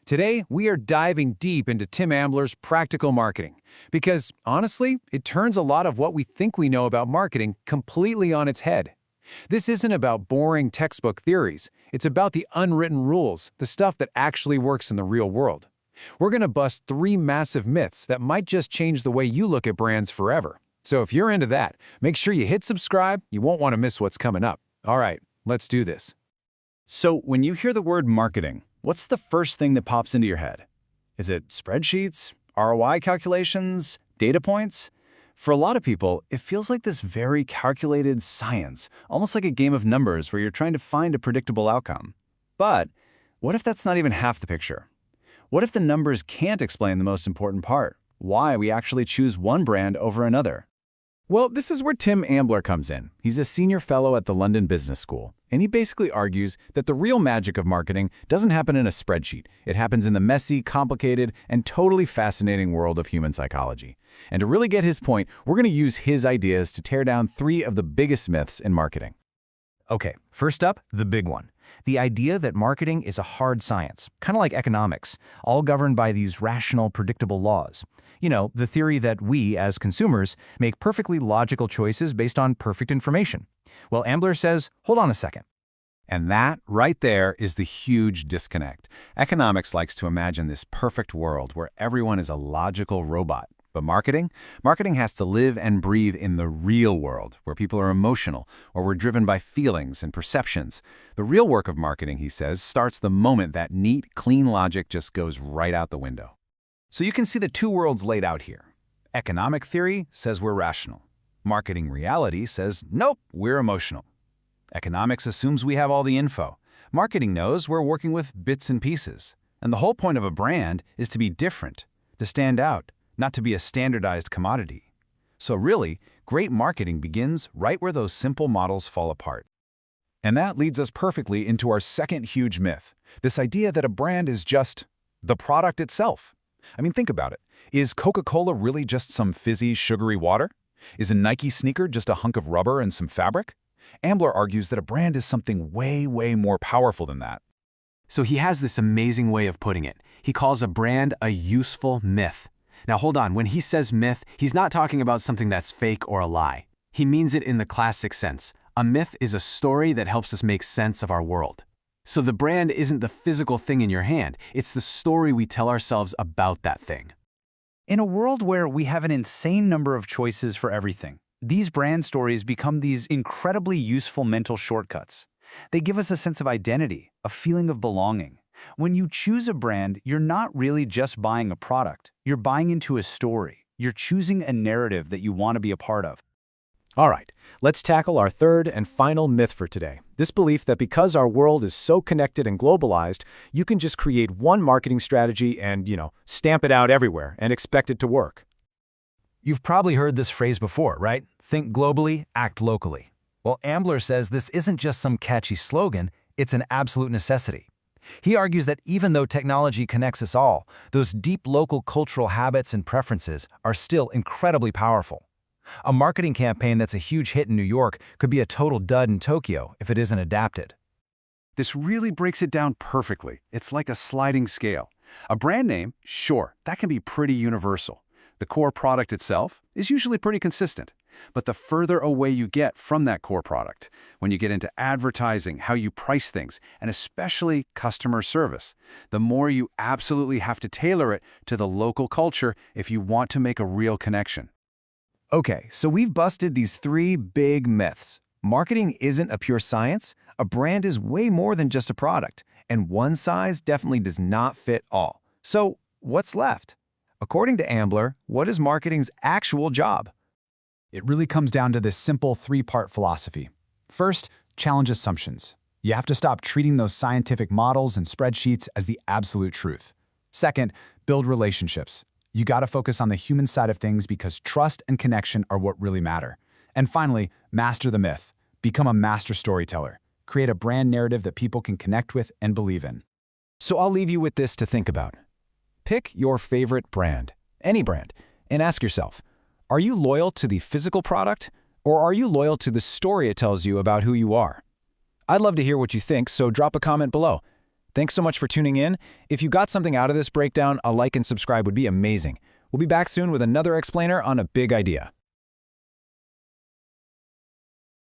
Today, we are diving deep into Tim Ambler's practical marketing because, honestly, it turns a lot of what we think we know about marketing completely on its head. This isn't about boring textbook theories. It's about the unwritten rules, the stuff that actually works in the real world. We're going to bust 3 massive myths that might just change the way you look at brands forever. So if you're into that, make sure you hit subscribe. You won't want to miss what's coming up. All right, let's do this. So when you hear the word marketing, what's the first thing that pops into your head? Is it spreadsheets, ROI calculations, data points? For a lot of people, it feels like this very calculated science, almost like a game of numbers where you're trying to find a predictable outcome. But what if that's not even half the picture? What if the numbers can't explain the most important part, why we actually choose one brand over another? Well, this is where Tim Ambler comes in. He's a senior fellow at the London Business School, and he basically argues that the real magic of marketing doesn't happen in a spreadsheet. It happens in the messy, complicated, and totally fascinating world of human psychology. And to really get his point, we're going to use his ideas to tear down 3 of the biggest myths in marketing. Okay, first up, the big one. The idea that marketing is a hard science, kind of like economics, all governed by these rational, predictable laws. You know, the theory that we, as consumers, make perfectly logical choices based on perfect information. Well, Ambler says, hold on a second. And that, right there, is the huge disconnect. Economics likes to imagine this perfect world where everyone is a logical robot. But marketing has to live and breathe in the real world, where people are emotional, or we're driven by feelings and perceptions. The real work of marketing, he says, starts the moment that neat, clean logic just goes right out the window. So you can see the 2 worlds laid out here. Economic theory says we're rational. Marketing reality says, nope, we're emotional. Economics assumes we have all the info. Marketing knows we're working with bits and pieces. And the whole point of a brand is to be different, to stand out, not to be a standardized commodity. So really, great marketing begins right where those simple models fall apart. And that leads us perfectly into our second huge myth, this idea that a brand is just the product itself. I mean, think about it. Is Coca-Cola really just some fizzy, sugary water? Is a Nike sneaker just a hunk of rubber and some fabric? Ambler argues that a brand is something way, way more powerful than that. So he has this amazing way of putting it. He calls a brand a useful myth. Now hold on, when he says myth, he's not talking about something that's fake or a lie. He means it in the classic sense. A myth is a story that helps us make sense of our world. So the brand isn't the physical thing in your hand, it's the story we tell ourselves about that thing. In a world where we have an insane number of choices for everything, these brand stories become these incredibly useful mental shortcuts. They give us a sense of identity, a feeling of belonging. When you choose a brand, you're not really just buying a product. You're buying into a story. You're choosing a narrative that you want to be a part of. All right, let's tackle our third and final myth for today. This belief that because our world is so connected and globalized, you can just create one marketing strategy and, stamp it out everywhere and expect it to work. You've probably heard this phrase before, right? Think globally, act locally. Well, Ambler says this isn't just some catchy slogan, it's an absolute necessity. He argues that even though technology connects us all, those deep local cultural habits and preferences are still incredibly powerful. A marketing campaign that's a huge hit in New York could be a total dud in Tokyo if it isn't adapted. This really breaks it down perfectly. It's like a sliding scale. A brand name, sure, that can be pretty universal. The core product itself is usually pretty consistent. But the further away you get from that core product, when you get into advertising, how you price things, and especially customer service, the more you absolutely have to tailor it to the local culture if you want to make a real connection. Okay, so we've busted these 3 big myths. Marketing isn't a pure science. A brand is way more than just a product. And one size definitely does not fit all. So what's left? According to Ambler, what is marketing's actual job? It really comes down to this simple 3-part philosophy. First, challenge assumptions. You have to stop treating those scientific models and spreadsheets as the absolute truth. Second, build relationships. You gotta focus on the human side of things because trust and connection are what really matter. And finally, master the myth. Become a master storyteller. Create a brand narrative that people can connect with and believe in. So I'll leave you with this to think about. Pick your favorite brand, any brand, and ask yourself, are you loyal to the physical product, or are you loyal to the story it tells you about who you are? I'd love to hear what you think, so drop a comment below. Thanks so much for tuning in. If you got something out of this breakdown, a like and subscribe would be amazing. We'll be back soon with another explainer on a big idea.